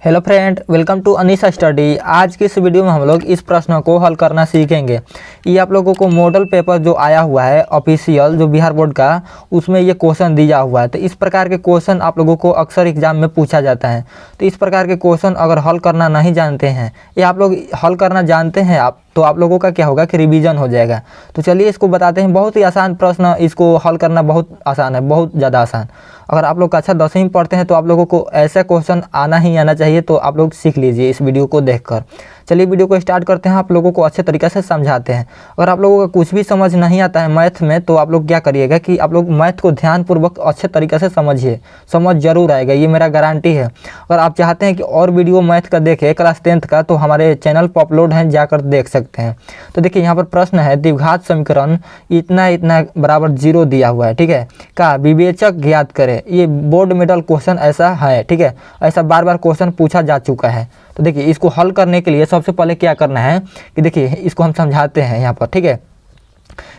Hello friend, welcome to Anisa study. आज की इस वीडियो में हम लोग इस प्रश्न को हल करना सीखेंगे। ये आप लोगों को मॉडल पेपर जो आया हुआ है ऑफिशियल जो बिहार बोर्ड का, उसमें ये क्वेश्चन दिया हुआ है। तो इस प्रकार के क्वेश्चन आप लोगों को अक्सर एग्जाम में पूछा जाता है। तो इस प्रकार के क्वेश्चन अगर हल करना नहीं जानते हैं या आप लोग हल करना जानते हैं तो आप लोगों का क्या होगा कि रिवीजन हो जाएगा। तो चलिए इसको बताते हैं। बहुत ही आसान प्रश्न, इसको हल करना बहुत आसान है, बहुत ज़्यादा आसान। अगर आप लोग कक्षा 10वीं में पढ़ते हैं तो आप लोगों को ऐसा क्वेश्चन आना ही आना चाहिए। तो आप लोग सीख लीजिए इस वीडियो को देखकर। चलिए वीडियो को स्टार्ट करते हैं। आप लोगों को अच्छे तरीके से समझाते हैं। अगर आप लोगों का कुछ भी समझ नहीं आता है मैथ में तो आप लोग क्या करिएगा कि आप लोग मैथ को ध्यानपूर्वक अच्छे तरीके से समझिए, समझ जरूर आएगा, ये मेरा गारंटी है। अगर आप चाहते हैं कि और वीडियो मैथ का देखें क्लास 10th का, तो हमारे चैनल पर अपलोड है, जाकर देख सकते हैं। तो देखिए यहाँ पर प्रश्न है, द्विघात समीकरण इतना इतना बराबर 0 दिया हुआ है, ठीक है, का विवेचक ज्ञात करे। ये बोर्ड मेडल क्वेश्चन ऐसा है, ठीक है, ऐसा बार बार क्वेश्चन पूछा जा चुका है। तो देखिए इसको हल करने के लिए सबसे पहले क्या करना है कि देखिए इसको हम समझाते हैं यहाँ पर, ठीक है।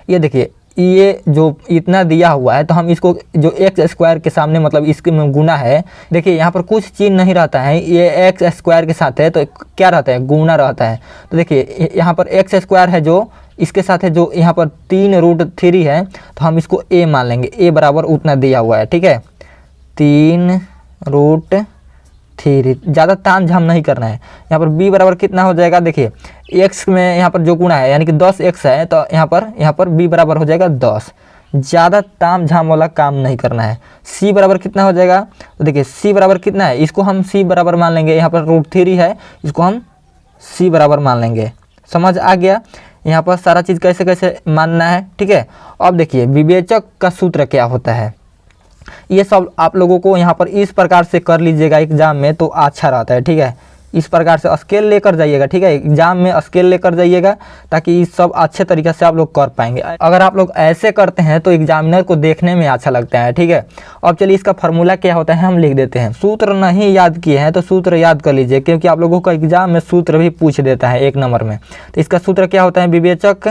ये देखिए ये जो इतना दिया हुआ है तो हम इसको जो एक्स स्क्वायर के सामने मतलब इसके में गुना है। देखिए यहाँ पर कुछ चिन्ह नहीं रहता है, ये एक्स स्क्वायर के साथ है तो क्या रहता है, गुना रहता है। तो देखिए यहाँ पर एक्स स्क्वायर है जो इसके साथ है, जो यहाँ पर 3√3 है तो हम इसको ए मान लेंगे। ए बराबर उतना दिया हुआ है, ठीक है, 3√3। ज़्यादा ताम झाम नहीं करना है। यहाँ पर b बराबर कितना हो जाएगा, देखिए x में यहाँ पर जो गुणा है यानी कि 10x है तो यहाँ पर b बराबर हो जाएगा 10। ज़्यादा ताम झाम वाला काम नहीं करना है। c बराबर कितना हो जाएगा, तो देखिए c बराबर कितना है, इसको हम c बराबर मान लेंगे। यहाँ पर √3 है, इसको हम c बराबर मान लेंगे। समझ आ गया यहाँ पर सारा चीज़ कैसे कैसे मानना है, ठीक है। अब देखिए विवेचक का सूत्र क्या होता है, ये सब आप लोगों को यहाँ पर इस प्रकार से कर लीजिएगा एग्जाम में तो अच्छा रहता है, ठीक है। इस प्रकार से स्केल लेकर जाइएगा, ठीक है, एग्जाम में स्केल लेकर जाइएगा ताकि ये सब अच्छे तरीके से आप लोग कर पाएंगे। अगर आप लोग ऐसे करते हैं तो एग्जामिनर को देखने में अच्छा लगता है, ठीक है। अब चलिए इसका फार्मूला क्या होता है हम लिख देते हैं। सूत्र नहीं याद किए हैं तो सूत्र याद कर लीजिए, क्योंकि आप लोगों का एग्जाम में सूत्र भी पूछ देता है 1 नंबर में। तो इसका सूत्र क्या होता है, विवेचक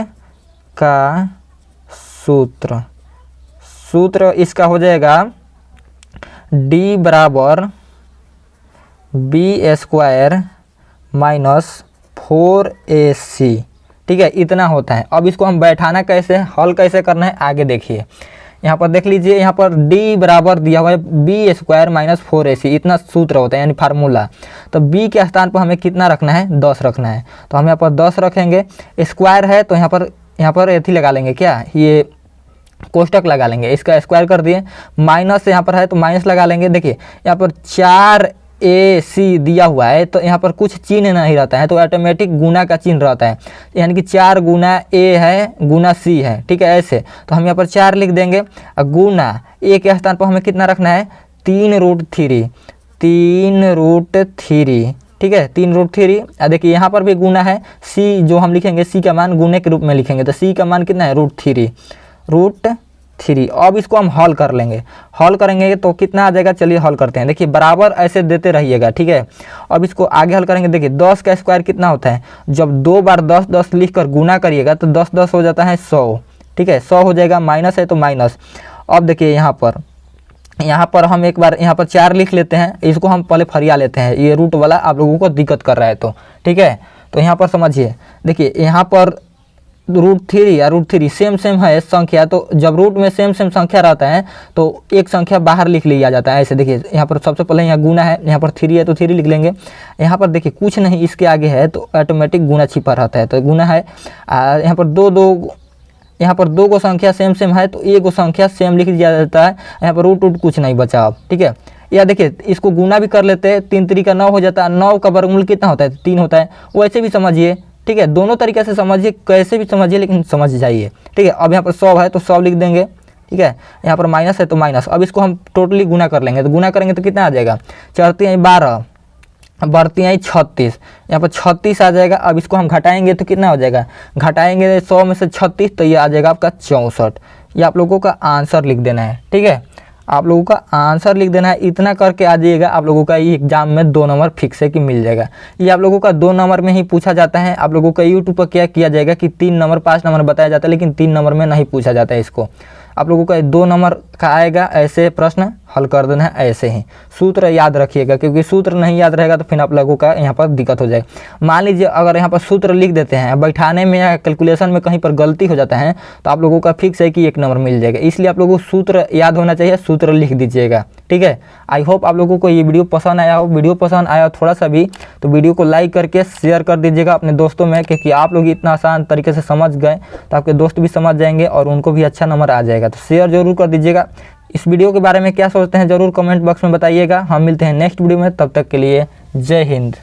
का सूत्र इसका हो जाएगा d बराबर b² माइनस 4ac, ठीक है, इतना होता है। अब इसको हम बैठाना कैसे, हल कैसे करना है आगे देखिए। यहाँ पर देख लीजिए, यहाँ पर d बराबर दिया हुआ है b² माइनस 4ac, इतना सूत्र होता है यानी फार्मूला। तो b के स्थान पर हमें कितना रखना है, 10 रखना है। तो हम यहाँ पर 10 रखेंगे। स्क्वायर है तो यहाँ पर एथी लगा लेंगे, क्या, ये कोष्टक लगा लेंगे, इसका स्क्वायर कर दिए। माइनस यहाँ पर है तो माइनस लगा लेंगे। देखिए यहाँ पर 4ac दिया हुआ है तो यहाँ पर कुछ चिन्ह नहीं रहता है तो ऑटोमेटिक गुना का चिन्ह रहता है, यानी कि 4 गुना a है गुना c है, ठीक है, ऐसे। तो हम यहाँ पर 4 लिख देंगे और गुना a के स्थान पर हमें कितना रखना है, 3√3, ठीक है, 3√3। देखिए यहाँ पर भी गुना है, c जो हम लिखेंगे c का मान गुने के रूप में लिखेंगे तो c का मान कितना है, √3। अब इसको हम हल कर लेंगे। हल करेंगे तो कितना आ जाएगा, चलिए हल करते हैं। देखिए बराबर ऐसे देते रहिएगा, ठीक है। अब इसको आगे हल करेंगे। देखिए 10 का स्क्वायर कितना होता है, जब 2 बार 10 10 लिख कर गुना करिएगा तो 10 10 हो जाता है 100, ठीक है, 100 हो जाएगा। माइनस है तो माइनस। अब देखिए यहाँ पर हम एक बार यहाँ पर 4 लिख लेते हैं, इसको हम पहले फरिया लेते हैं, ये रूट वाला आप लोगों को दिक्कत कर रहा है तो, ठीक है। तो यहाँ पर समझिए, देखिए यहाँ पर √3 या √3 सेम है संख्या, तो जब रूट में सेम संख्या रहता है तो एक संख्या बाहर लिख लिया जाता है ऐसे। देखिए यहाँ पर सबसे पहले यहाँ गुना है, यहाँ पर 3 है तो 3 लिख लेंगे। यहाँ पर देखिए कुछ नहीं इसके आगे है तो ऑटोमेटिक गुना छिपा रहता है तो गुना है। यहाँ पर दो गो संख्या सेम है तो एक गो संख्या सेम लिख दिया जाता है। यहाँ पर रूट कुछ नहीं बचा अब, ठीक है। या देखिए इसको गुना भी कर लेते हैं, 3 3 का 9 हो जाता है। 9 का वर्गमूल कितना होता है, 3 होता है। वैसे भी समझिए, ठीक है, दोनों तरीके से समझिए, कैसे भी समझिए लेकिन समझ जाइए, ठीक है। अब यहाँ पर 100 है तो 100 लिख देंगे, ठीक है। यहाँ पर माइनस है तो माइनस। अब इसको हम टोटली गुना कर लेंगे तो गुना करेंगे तो कितना आ जाएगा, 4 3 12 बढ़ती आई 36, यहाँ पर 36 आ जाएगा। अब इसको हम घटाएंगे तो कितना हो जाएगा, घटाएंगे 100 में से 36 तो ये आ जाएगा आपका 64। ये आप लोगों का आंसर लिख देना है, ठीक है, आप लोगों का आंसर लिख देना है। इतना करके आ जाइएगा, आप लोगों का ये एग्जाम में 2 नंबर फिक्स है कि मिल जाएगा। ये आप लोगों का 2 नंबर में ही पूछा जाता है। आप लोगों का यूट्यूब पर क्या किया जाएगा कि 3 नंबर 5 नंबर बताया जाता है, लेकिन 3 नंबर में नहीं पूछा जाता है इसको। आप लोगों का 2 नंबर का आएगा, ऐसे प्रश्न हल कर देना है ऐसे ही। सूत्र याद रखिएगा, क्योंकि सूत्र नहीं याद रहेगा तो फिर आप लोगों का यहाँ पर दिक्कत हो जाएगी। मान लीजिए अगर यहाँ पर सूत्र लिख देते हैं, बैठाने में या कैलकुलेशन में कहीं पर गलती हो जाता है तो आप लोगों का फिक्स है कि 1 नंबर मिल जाएगा। इसलिए आप लोगों को सूत्र याद होना चाहिए, सूत्र लिख दीजिएगा, ठीक है। आई होप आप लोगों को ये वीडियो पसंद आया हो। वीडियो पसंद आया थोड़ा सा भी तो वीडियो को लाइक करके शेयर कर दीजिएगा अपने दोस्तों में, क्योंकि आप लोग इतना आसान तरीके से समझ गए तो आपके दोस्त भी समझ जाएंगे और उनको भी अच्छा नंबर आ जाएगा। तो शेयर जरूर कर दीजिएगा। इस वीडियो के बारे में क्या सोचते हैं ज़रूर कमेंट बॉक्स में बताइएगा। हम मिलते हैं नेक्स्ट वीडियो में, तब तक के लिए जय हिंद।